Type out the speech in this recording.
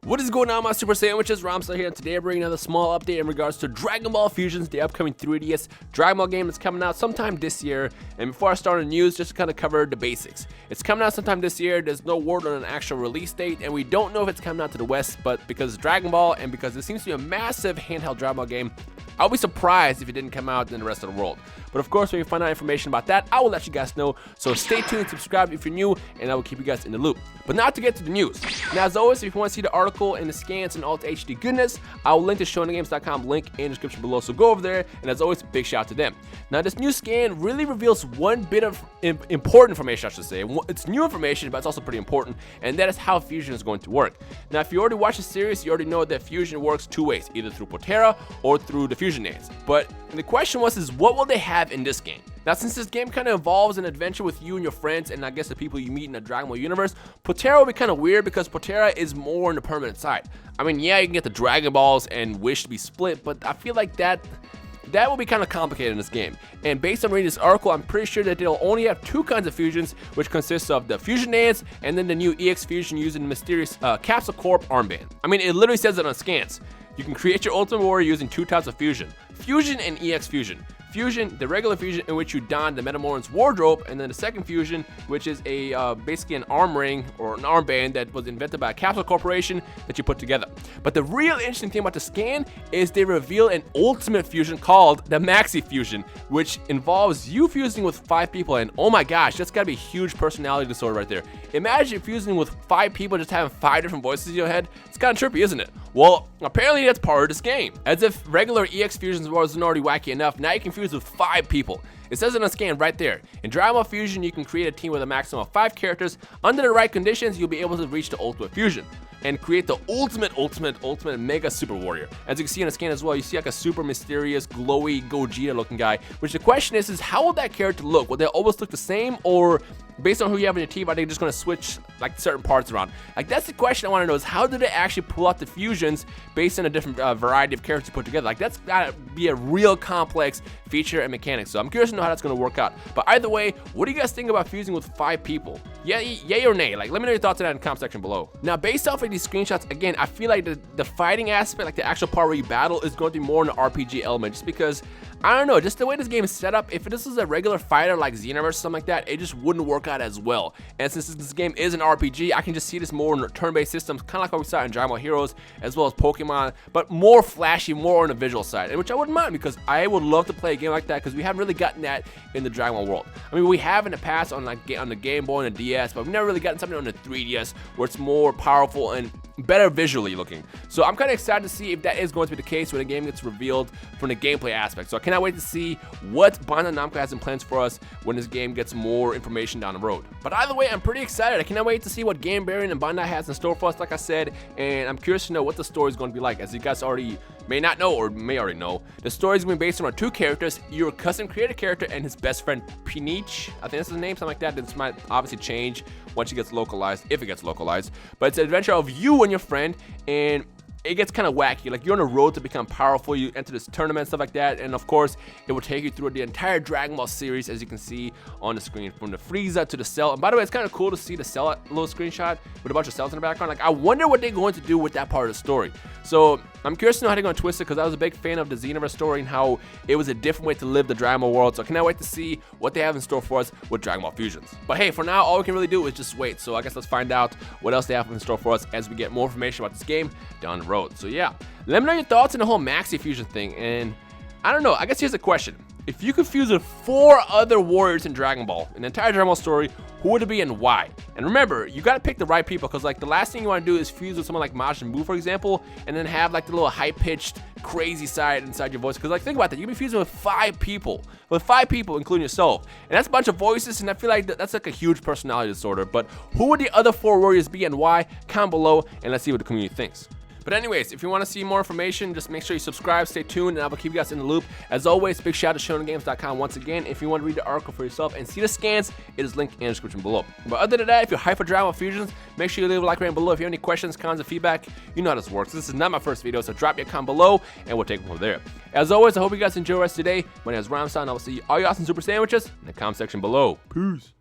What is going on, my Super Sandwiches? Rhymestyle here, and today I'm bringing another small update in regards to Dragon Ball Fusions, the upcoming 3DS Dragon Ball game that's coming out sometime this year. And before I start on the news, just to kind of cover the basics. It's coming out sometime this year. There's no word on an actual release date, and we don't know if it's coming out to the West, but because it's Dragon Ball and because it seems to be a massive handheld Dragon Ball game, I'll be surprised if it didn't come out in the rest of the world. But of course, when you find out information about that, I will let you guys know. So stay tuned, subscribe if you're new, and I will keep you guys in the loop. But now to get to the news. Now, as always, if you want to see the article and the scans and all the HD goodness, I will link to showingthegames.com link in the description below. So go over there, and as always, big shout out to them. Now, this new scan really reveals one bit of important information, I should say. It's new information, but it's also pretty important, and that is how Fusion is going to work. Now, if you already watched the series, you already know that Fusion works two ways, either through Potera or through the Fusion names. But the question was, what will they have in this game? Now, since this game kind of involves an adventure with you and your friends, and I guess the people you meet in the Dragon Ball universe, Potera will be kind of weird because Potera is more on the permanent side. I mean, yeah, you can get the Dragon Balls and wish to be split, but I feel like that will be kind of complicated in this game. And based on reading this article, I'm pretty sure that they'll only have two kinds of fusions, which consists of the Fusion Dance and then the new EX Fusion using the mysterious Capsule Corp armband. I mean, it literally says it on scans. You can create your Ultimate Warrior using two types of fusion. Fusion and EX Fusion. Fusion, the regular fusion in which you don the Metamoran's wardrobe, and then the second fusion, which is a basically an arm ring or an armband that was invented by a Capsule Corporation that you put together. But the real interesting thing about the scan is they reveal an ultimate fusion called the Maxi-Fusion, which involves you fusing with 5 people, and oh my gosh, that's gotta be a huge personality disorder right there. Imagine fusing with 5 people, just having 5 different voices in your head. It's kind of trippy, isn't it? Well, apparently that's part of this game. As if regular EX Fusions wasn't already wacky enough, now you can fuse with 5 people. It says it on the scan right there. In Dragon Ball Fusion, you can create a team with a maximum of 5 characters. Under the right conditions, you'll be able to reach the Ultimate Fusion and create the ultimate mega super warrior. As you can see on the scan as well, you see like a super mysterious, glowy Gogeta looking guy, which the question is how will that character look? Will they always look the same, or based on who you have in your team, are they just going to switch like certain parts around? Like, that's the question I want to know, is how do they actually pull out the fusions based on a different variety of characters put together? Like, that's got to be a real complex feature and mechanic. So I'm curious to know how that's going to work out. But either way, what do you guys think about fusing with 5 people? Yay or nay? Like, let me know your thoughts on that in the comment section below. Now, based off of these screenshots, again, I feel like the fighting aspect, like the actual part where you battle, is going to be more in the RPG element, just because, I don't know, just the way this game is set up, if this was a regular fighter like Xenoverse or something like that, it just wouldn't work out as well. And since this game is an RPG, I can just see this more in turn-based systems, kind of like what we saw in Dragon Ball Heroes, as well as Pokemon, but more flashy, more on the visual side, and which I wouldn't mind, because I would love to play a game like that, because we haven't really gotten that in the Dragon Ball world. I mean, we have in the past on on the Game Boy and the DS, but we've never really gotten something on the 3DS where it's more powerful and better visually looking. So I'm kind of excited to see if that is going to be the case when the game gets revealed from the gameplay aspect. So I cannot wait to see what Bandai Namco has in plans for us when this game gets more information down the road. But either way, I'm pretty excited. I cannot wait to see what Game Baron and Bandai has in store for us, like I said, and I'm curious to know what the story is going to be like. As you guys already may not know, or may already know, the story is going to be based on 2 characters, your custom created character and his best friend Pinich. I think that's his name, something like that. This might obviously change once it gets localized, if it gets localized. But it's an adventure of you and your friend, and it gets kind of wacky. Like, you're on a road to become powerful, you enter this tournament, stuff like that, and of course it will take you through the entire Dragon Ball series, as you can see on the screen, from the Frieza to the Cell. And by the way, it's kind of cool to see the Cell little screenshot with a bunch of cells in the background. Like, I wonder what they're going to do with that part of the story. So I'm curious to know how they're going to twist it, because I was a big fan of the Xenoverse story and how it was a different way to live the Dragon Ball world. So I cannot wait to see what they have in store for us with Dragon Ball Fusions. But hey, for now, all we can really do is just wait. So I guess let's find out what else they have in store for us as we get more information about this game down the road. So yeah, let me know your thoughts on the whole Maxi-Fusion thing. And I don't know, I guess here's a question. If you could fuse with 4 other warriors in Dragon Ball, in the entire Dragon Ball story, who would it be and why? And remember, you gotta pick the right people, because like the last thing you want to do is fuse with someone like Majin Buu, for example, and then have like the little high-pitched, crazy side inside your voice. Because like, think about that, you'd be fusing with 5 people, including yourself, and that's a bunch of voices, and I feel like that's like a huge personality disorder. But who would the other 4 warriors be and why? Comment below, and let's see what the community thinks. But anyways, if you want to see more information, just make sure you subscribe, stay tuned, and I will keep you guys in the loop. As always, big shout out to showingthegames.com once again. If you want to read the article for yourself and see the scans, it is linked in the description below. But other than that, if you're hyped for Dragon Ball Fusions, make sure you leave a like right below. If you have any questions, comments, or feedback, you know how this works. This is not my first video, so drop your comment below, and we'll take it from there. As always, I hope you guys enjoy the rest of the day. My name is Rhymestyle, and I will see all you awesome Super Sandwiches in the comment section below. Peace.